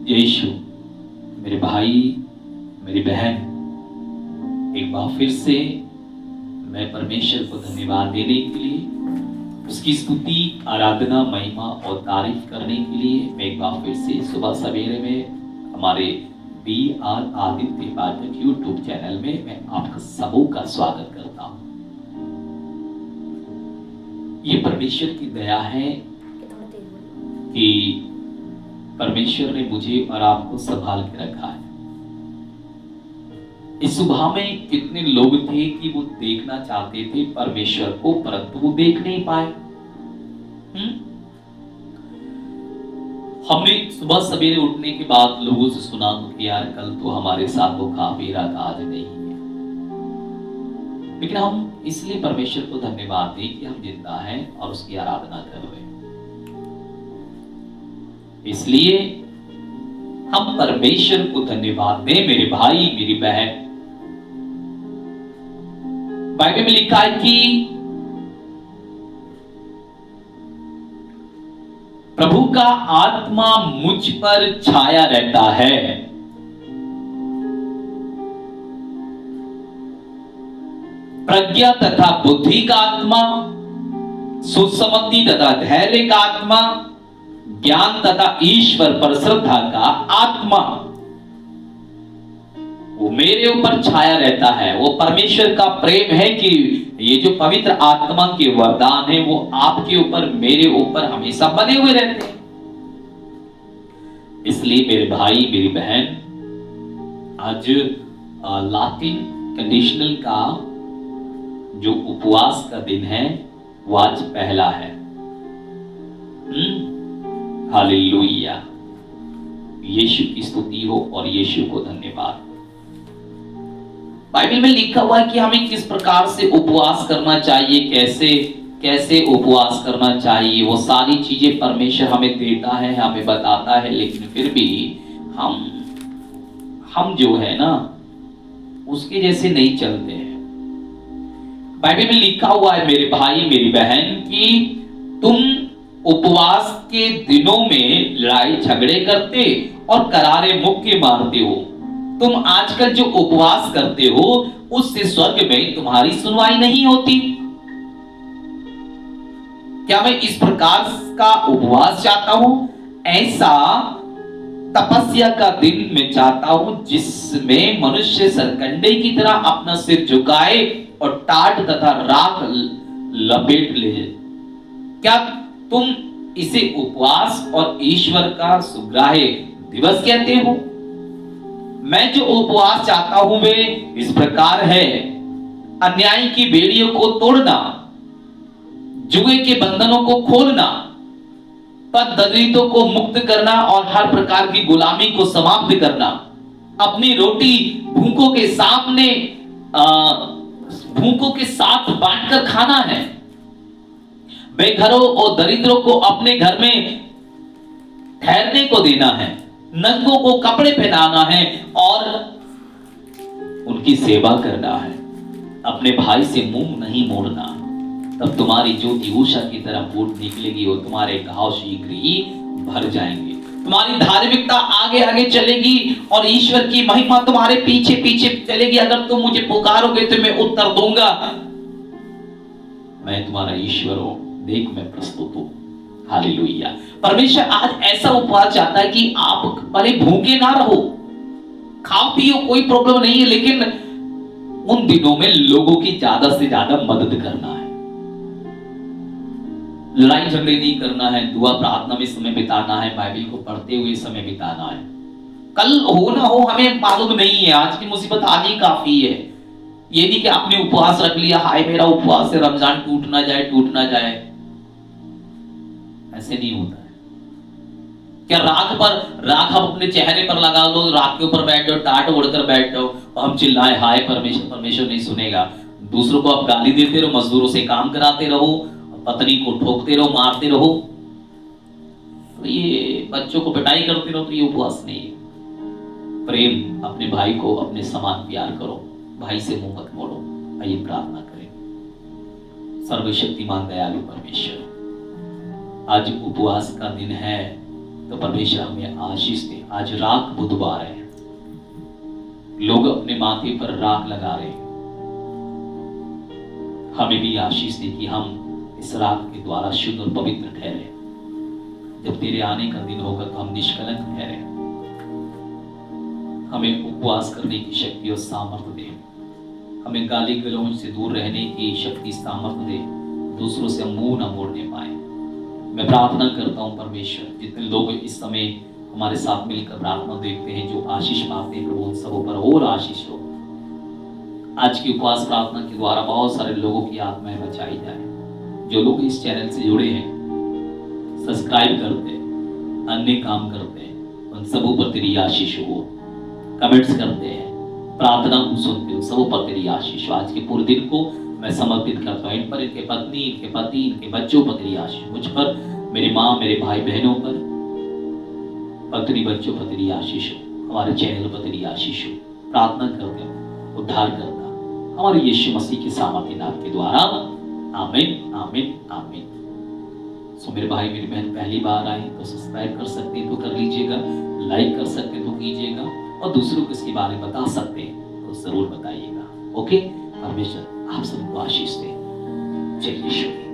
यीशु, मेरे भाई, मेरी बहन, एक बार फिर से मैं परमेश्वर को धन्यवाद देने के लिए, उसकी स्तुति, आराधना, महिमा और तारीफ करने के लिए मैं एक बार फिर से सुबह सवेरे में हमारे BR आदित्य पाठक यूट्यूब चैनल में मैं आपका सबों का स्वागत करता हूं। ये परमेश्वर की दया है कि परमेश्वर ने मुझे और आपको संभाल के रखा है। इस सुबह में कितने लोग थे कि वो देखना चाहते थे परमेश्वर को, परंतु वो देख नहीं पाए। हमने सुबह सवेरे उठने के बाद लोगों से सुना कि यार कल तो हमारे साथ वो खा पी रहा था, आज नहीं है। लेकिन हम इसलिए परमेश्वर को धन्यवाद दें कि हम जिंदा हैं और उसकी आराधना कर रहे हैं। इसलिए हम परमेश्वर को धन्यवाद दें। मेरे भाई, मेरी बहन, बाइबल में लिखा है कि प्रभु का आत्मा मुझ पर छाया रहता है। प्रज्ञा तथा बुद्धि का आत्मा, सुसमति तथा धैर्य का आत्मा, ज्ञान तथा ईश्वर पर श्रद्धा का आत्मा, वो मेरे ऊपर छाया रहता है। वो परमेश्वर का प्रेम है कि ये जो पवित्र आत्मा के वरदान है वो आपके ऊपर, मेरे ऊपर हमेशा बने हुए रहते हैं। इसलिए मेरे भाई, मेरी बहन, आज लातिन कंडीशनल का जो उपवास का दिन है वो आज पहला है। हालेलुया, यीशु की स्तुति हो और यीशु को धन्यवाद। बाइबल में लिखा हुआ है कि हमें किस प्रकार से उपवास करना चाहिए, कैसे उपवास करना चाहिए, वो सारी चीजें परमेश्वर हमें देता है, हमें बताता है। लेकिन फिर भी हम जो है ना उसके जैसे नहीं चलते हैं। बाइबल में लिखा हुआ है मेरे भाई, मेरी बहन, कि तुम उपवास के दिनों में लड़ाई झगड़े करते और करारे मुक्के मारते हो। तुम आजकल जो उपवास करते हो उससे स्वर्ग में तुम्हारी सुनवाई नहीं होती। क्या मैं इस प्रकार का उपवास चाहता हूं? ऐसा तपस्या का दिन मैं चाहता हूं जिसमें मनुष्य सरकंडे की तरह अपना सिर झुकाए और टाट तथा राख लपेट ले। क्या तुम इसे उपवास और ईश्वर का सुग्राह्य दिवस कहते हो? मैं जो उपवास चाहता हूं वे इस प्रकार है: अन्याय की बेड़ियों को तोड़ना, जुए के बंधनों को खोलना, पददलितों को मुक्त करना और हर प्रकार की गुलामी को समाप्त करना, अपनी रोटी भूखों के साथ बांटकर खाना है, बेघरों और दरिद्रों को अपने घर में ठहरने को देना है, नंगों को कपड़े पहनाना है और उनकी सेवा करना है, अपने भाई से मुंह नहीं मोड़ना। तब तुम्हारी ज्योति उषा की तरह फूट निकलेगी और तुम्हारे घाव शीघ्र ही भर जाएंगे। तुम्हारी धार्मिकता आगे आगे चलेगी और ईश्वर की महिमा तुम्हारे पीछे पीछे चलेगी। अगर तुम मुझे पुकारोगे तो मैं उत्तर दूंगा, मैं तुम्हारा ईश्वर हूं, देख मैं प्रस्तुत हूं। हालेलुया। परमेश्वर आज ऐसा उपवास चाहता है कि आप भले भूखे ना रहो, खाओ पियो, कोई प्रॉब्लम नहीं है, लेकिन उन दिनों में लोगों की ज्यादा से ज्यादा मदद करना है, लड़ाई झगड़े नहीं करना है, दुआ प्रार्थना में समय बिताना है, बाइबल को पढ़ते हुए समय बिताना है। कल हो ना हो हमें मालूम नहीं है, आज की मुसीबत आज ही काफी है। ये नहीं कि आपने उपवास रख लिया, हाय मेरा उपवास से रमजान टूट ना जाए, ऐसे नहीं होता है। क्या राख हम अपने चेहरे पर लगा लो, राख के ऊपर बैठ जाओ, टाट ओढ़कर बैठ जाओ और हम चिल्लाए हाय परमेश्वर नहीं सुनेगा। दूसरों को आप गाली देते रहो, मजदूरों से काम कराते रहो, पत्नी को ठोकते रहो, मारते रहो, तो ये बच्चों को पिटाई करते रहो, तो ये उपवास नहीं है। प्रेम, अपने भाई को अपने समान प्यार करो, भाई से मुंह मत मोड़ो। आइए प्रार्थना करें। सर्वशक्तिमान दयालु परमेश्वर, आज उपवास का दिन है तो परमेश्वर हमें आशीष दे। आज राख बुधवार है, लोग अपने माथे पर राख लगा रहे हैं, हमें भी आशीष दे कि हम इस राख के द्वारा शुद्ध और पवित्र ठहरे। जब तेरे आने का दिन होगा तो हम निष्कलंक ठहरे। हमें उपवास करने की शक्ति और सामर्थ्य दे, हमें गाली गलौज से दूर रहने की शक्ति सामर्थ्य दे, दूसरों से मुंह न मोड़ने पाए। मैं प्रार्थना करता हूं परमेश्वर, जितने लोग इस समय हमारे साथ मिलकर प्रार्थना देखते हैं, जो आशीष पाते हैं प्रभु उन सबों पर और आशीष हो। आज की उपवास प्रार्थना के द्वारा बहुत सारे लोगों की आत्माएं बचाई जाए। जो लोग इस चैनल से जुड़े हैं, सब्सक्राइब करते हैं, अन्य काम करते हैं, उन सबों पर तेरी आशीष हो। कमेंट्स करते हैं, प्रार्थना को सुनते हो, सबों पर तेरी आशीष हो। आज के पूरे दिन को मैं समर्पित करता हूँ इन पर, इनके पत्नी, इनके पति, इनके बच्चों पर तेरी आशीष, मुझ पर, मेरी माँ, मेरे भाई बहनों पर, पत्नी बच्चों पर तेरी आशीष हो, हमारे चैनल पर तेरी आशीष हो। प्रार्थना करते हैं उद्धार करता हमारे यीशु मसीह के सामर्थ्य नाम के द्वारा, आमीन आमीन आमीन। सो मेरे भाई मेरी बहन पहली बार आए तो सब्सक्राइब कर सकते हैं तो कर लीजिएगा, लाइक कर सकते हैं तो कीजिएगा, और दूसरों को इसके बारे में बता सकते हैं तो जरूर बताइएगा। ओके, परमेश्वर आप सबको आशीष दे। जय यीशु।